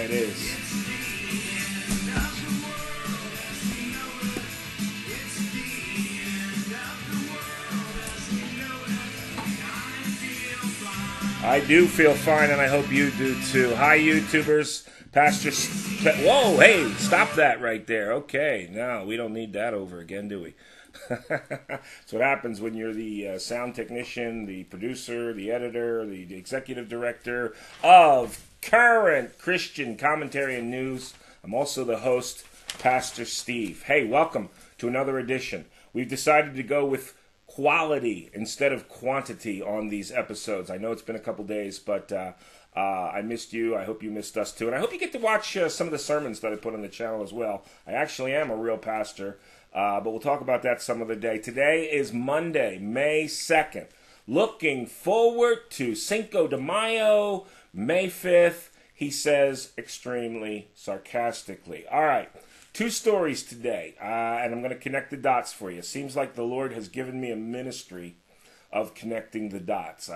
it is. I do feel fine, and I hope you do too. Hi, YouTubers. Whoa, hey, stop that right there. Okay, no, we don't need that over again, do we? That's what happens when you're the sound technician, the producer, the editor, the executive director of Current Christian Commentary and News. I'm also the host, Pastor Steve. Hey, welcome to another edition. We've decided to go with quality instead of quantity on these episodes. I know it's been a couple days, but I missed you. I hope you missed us too. And I hope you get to watch some of the sermons that I put on the channel as well. I actually am a real pastor, but we'll talk about that some other day. Today is Monday, May 2nd. Looking forward to Cinco de Mayo, May 5th, he says extremely sarcastically. All right. Two stories today, and I'm going to connect the dots for you. Seems like the Lord has given me a ministry of connecting the dots.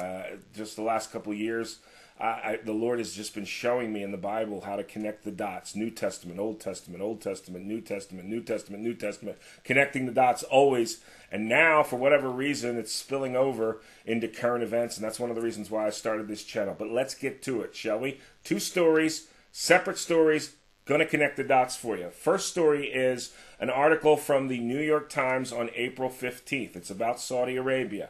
Just the last couple of years, the Lord has just been showing me in the Bible how to connect the dots. New Testament, Old Testament, Old Testament, New Testament, New Testament, New Testament. Connecting the dots always. And now, for whatever reason, it's spilling over into current events, and that's one of the reasons why I started this channel. But let's get to it, shall we? Two stories, separate stories. Going to connect the dots for you. First story is an article from the New York Times on April 15th. It's about Saudi Arabia.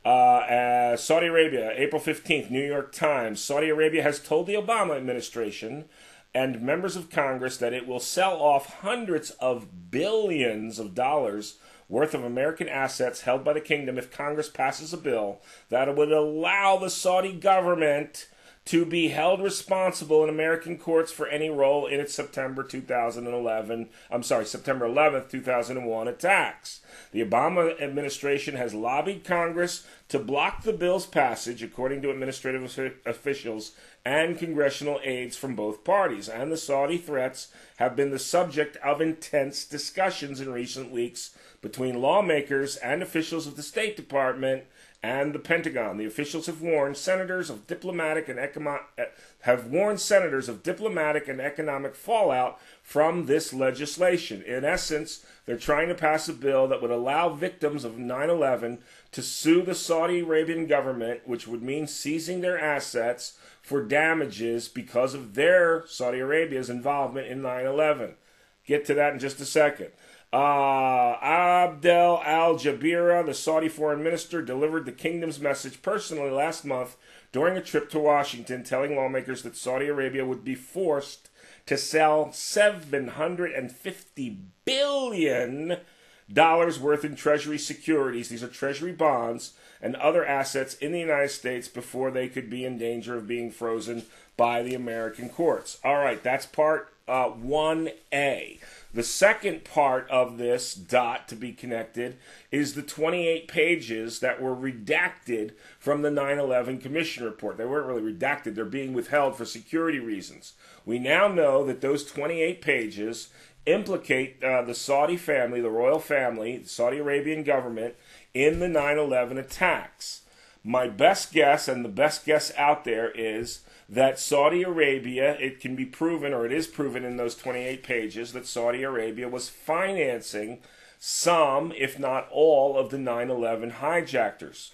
Saudi Arabia, April 15th, New York Times. Saudi Arabia has told the Obama administration and members of Congress that it will sell off hundreds of billions of dollars worth of American assets held by the kingdom if Congress passes a bill that would allow the Saudi government to be held responsible in American courts for any role in its September 11th, 2001 attacks. The Obama administration has lobbied Congress to block the bill's passage, according to administrative officials and congressional aides from both parties. And the Saudi threats have been the subject of intense discussions in recent weeks between lawmakers and officials of the State Department and the Pentagon. The officials have warned senators of diplomatic and economic fallout from this legislation. In essence, they're trying to pass a bill that would allow victims of 9/11 to sue the Saudi Arabian government, which would mean seizing their assets for damages because of Saudi Arabia's involvement in 9/11. Get to that in just a second. Abdel al-Jabeera, the Saudi foreign minister, delivered the kingdom's message personally last month during a trip to Washington, telling lawmakers that Saudi Arabia would be forced to sell $750 billion worth in Treasury securities, these are Treasury bonds, and other assets in the United States before they could be in danger of being frozen by the American courts. All right, that's part 1A. The second part of this dot to be connected is the 28 pages that were redacted from the 9/11 Commission report. They weren't really redacted. They're being withheld for security reasons. We now know that those 28 pages implicate the Saudi family, the royal family, the Saudi Arabian government, in the 9/11 attacks. My best guess, and the best guess out there, is that Saudi Arabia, it can be proven, or it is proven in those 28 pages, that Saudi Arabia was financing some, if not all, of the 9/11 hijackers.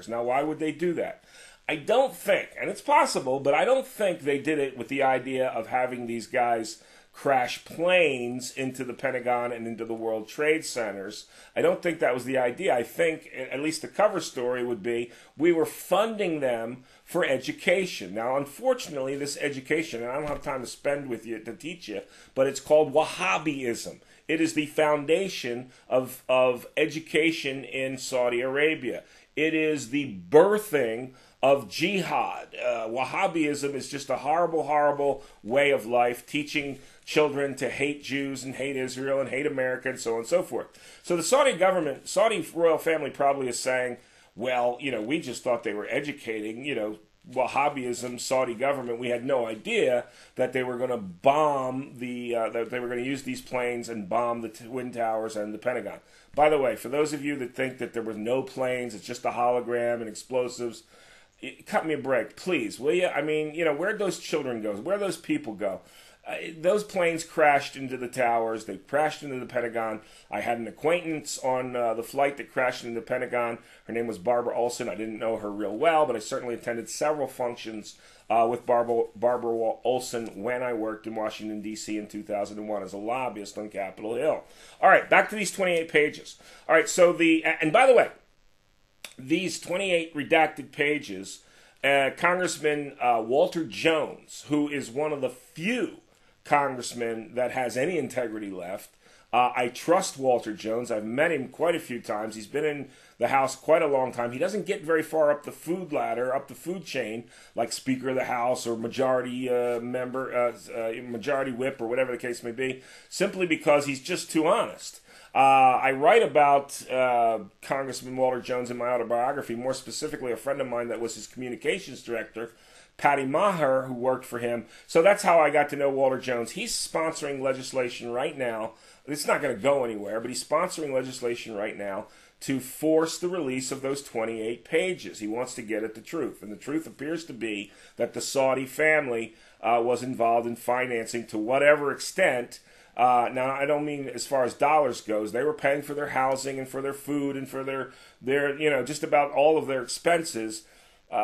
Now, why would they do that? I don't think, and it's possible, but I don't think they did it with the idea of having these guys crash planes into the Pentagon and into the World Trade Centers. I don't think that was the idea. I think, at least the cover story would be, we were funding them for education. Now, unfortunately, this education, and I don't have time to spend with you to teach you, but it's called Wahhabism. It is the foundation of education in Saudi Arabia. It is the birthing of jihad. Wahhabism is just a horrible, horrible way of life, teaching children to hate Jews and hate Israel and hate America and so on and so forth. So the Saudi government, Saudi royal family probably is saying, well, we just thought they were educating, Wahhabism, Saudi government, we had no idea that they were going to bomb that they were going to use these planes and bomb the Twin Towers and the Pentagon. By the way, for those of you that think that there was no planes, it's just a hologram and explosives, cut me a break, please, will you? I mean, where'd those children go? Where'd those people go? Those planes crashed into the towers. They crashed into the Pentagon. I had an acquaintance on the flight that crashed into the Pentagon. Her name was Barbara Olson. I didn't know her real well, but I certainly attended several functions with Barbara Olson when I worked in Washington, D.C. in 2001 as a lobbyist on Capitol Hill. All right, back to these 28 pages. All right, so and by the way, these 28 redacted pages, Congressman Walter Jones, who is one of the few congressman that has any integrity left. I trust Walter Jones. I've met him quite a few times. He's been in the House quite a long time. He doesn't get very far up the food ladder, up the food chain, like Speaker of the House or majority member, majority whip, or whatever the case may be, simply because he's just too honest. I write about Congressman Walter Jones in my autobiography, more specifically a friend of mine that was his communications director, Patty Maher, who worked for him. So that's how I got to know Walter Jones. He's sponsoring legislation right now. It's not going to go anywhere, but he's sponsoring legislation right now to force the release of those 28 pages. He wants to get at the truth. And the truth appears to be that the Saudi family was involved in financing to whatever extent. Now, I don't mean as far as dollars goes. They were paying for their housing and for their food and for their just about all of their expenses.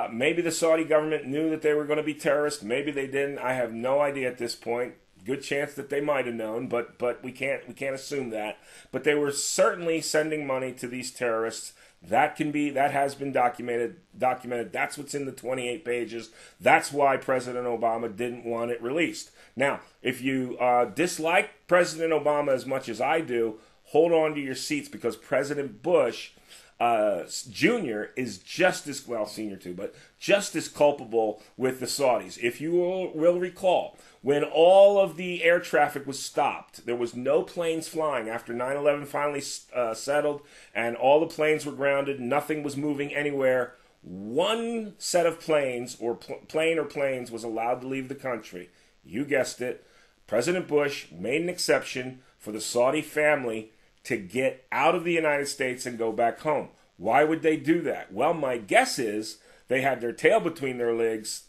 Maybe the Saudi government knew that they were going to be terrorists. Maybe they didn't. I have no idea at this point. Good chance that they might have known, but we can't assume that. But they were certainly sending money to these terrorists. That has been documented. That's what's in the 28 pages. That's why President Obama didn't want it released. Now, if you dislike President Obama as much as I do, hold on to your seats, because President Bush Jr. is just as, well, senior too, but just as culpable with the Saudis. If you will recall, when all of the air traffic was stopped, there was no planes flying after 9/11 finally settled, and all the planes were grounded, nothing was moving anywhere. One set of planes, or plane or planes, was allowed to leave the country. You guessed it. President Bush made an exception for the Saudi family to get out of the United States and go back home. Why would they do that? Well, my guess is they had their tail between their legs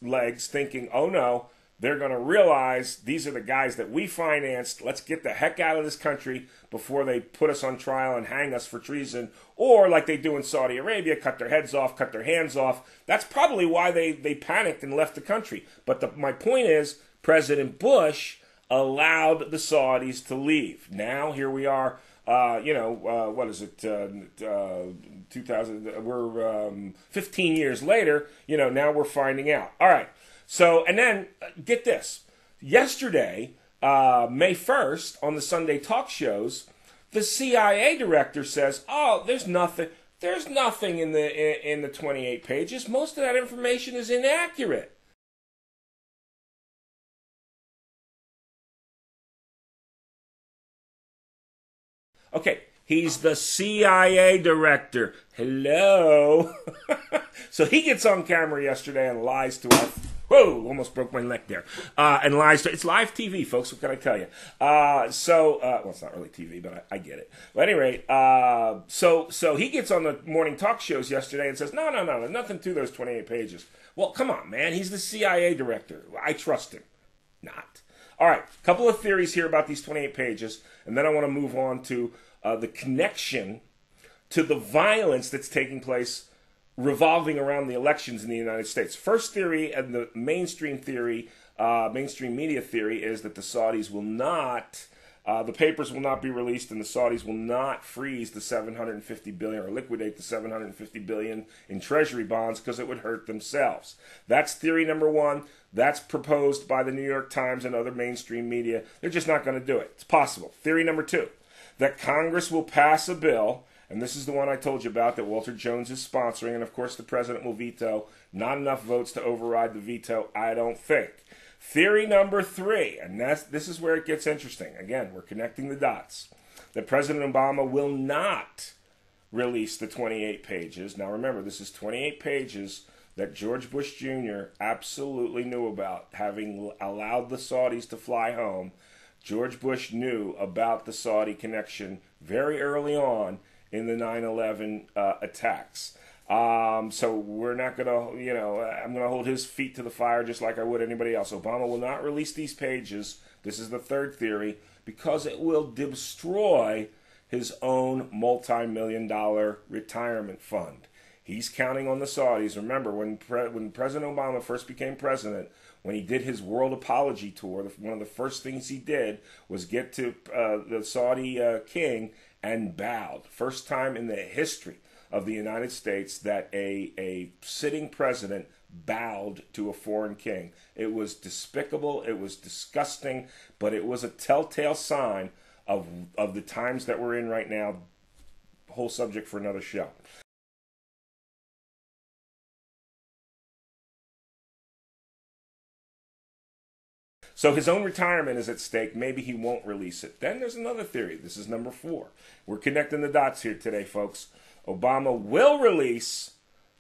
thinking, oh no, they're going to realize these are the guys that we financed. Let's get the heck out of this country before they put us on trial and hang us for treason. Or like they do in Saudi Arabia, cut their heads off, cut their hands off. That's probably why they panicked and left the country. But my point is, President Bush allowed the Saudis to leave. Now, here we are. What is it? 2000. We're 15 years later. Now we're finding out. All right. So, and then get this. Yesterday, May 1st, on the Sunday talk shows, the CIA director says, "Oh, there's nothing in the 28 pages. Most of that information is inaccurate." Okay, he's the CIA director. Hello. So he gets on camera yesterday and lies to us. Whoa, almost broke my neck there. And lies to, it's live TV, folks, what can I tell you? Well, it's not really TV, but I get it. But at any rate, so he gets on the morning talk shows yesterday and says, no, there's nothing to those 28 pages. Well, come on, man, he's the CIA director. I trust him. Not. All right, a couple of theories here about these 28 pages, and then I want to move on to the connection to the violence that's taking place revolving around the elections in the United States. First theory, and the mainstream media theory, is that the Saudis will not, the papers will not be released, and the Saudis will not freeze the $750 billion or liquidate the $750 billion in Treasury bonds because it would hurt themselves. That's theory number one. That's proposed by the New York Times and other mainstream media. They're just not going to do it. It's possible. Theory number two, that Congress will pass a bill, and this is the one I told you about that Walter Jones is sponsoring, and of course the president will veto. Not enough votes to override the veto, I don't think. Theory number three, and this is where it gets interesting. Again, we're connecting the dots. That President Obama will not release the 28 pages. Now remember, this is 28 pages that George Bush Jr. absolutely knew about, having allowed the Saudis to fly home. George Bush knew about the Saudi connection very early on in the 9/11 attacks. So we're not going to, I'm going to hold his feet to the fire just like I would anybody else. Obama will not release these pages. This is the third theory, because it will destroy his own multi-million-dollar retirement fund. He's counting on the Saudis. Remember, when President Obama first became president, when he did his world apology tour, one of the first things he did was get to the Saudi king and bowed. First time in the history of the United States that a sitting president bowed to a foreign king. It was despicable, it was disgusting, but it was a telltale sign of the times that we're in right now. Whole subject for another show. So his own retirement is at stake. Maybe he won't release it. Then there's another theory. This is number 4. We're connecting the dots here today, folks. Obama will release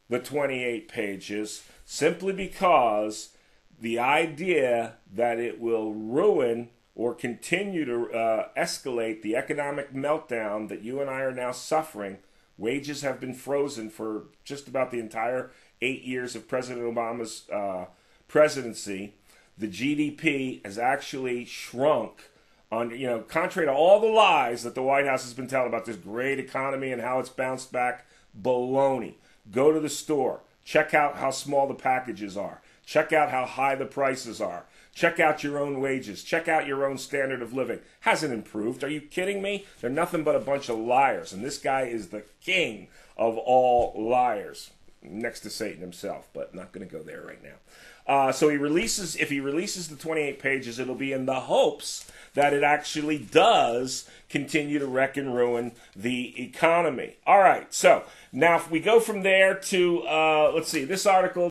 the 28 pages simply because the idea that it will ruin or continue to escalate the economic meltdown that you and I are now suffering. Wages have been frozen for just about the entire 8 years of President Obama's presidency. The GDP has actually shrunk on, contrary to all the lies that the White House has been telling about this great economy and how it's bounced back. Baloney. Go to the store. Check out how small the packages are. Check out how high the prices are. Check out your own wages. Check out your own standard of living. Hasn't improved. Are you kidding me? They're nothing but a bunch of liars. And this guy is the king of all liars, next to Satan himself, but not going to go there right now. So if he releases the 28 pages, it'll be in the hopes that it actually does continue to wreck and ruin the economy. All right, so now if we go from there to, let's see, this article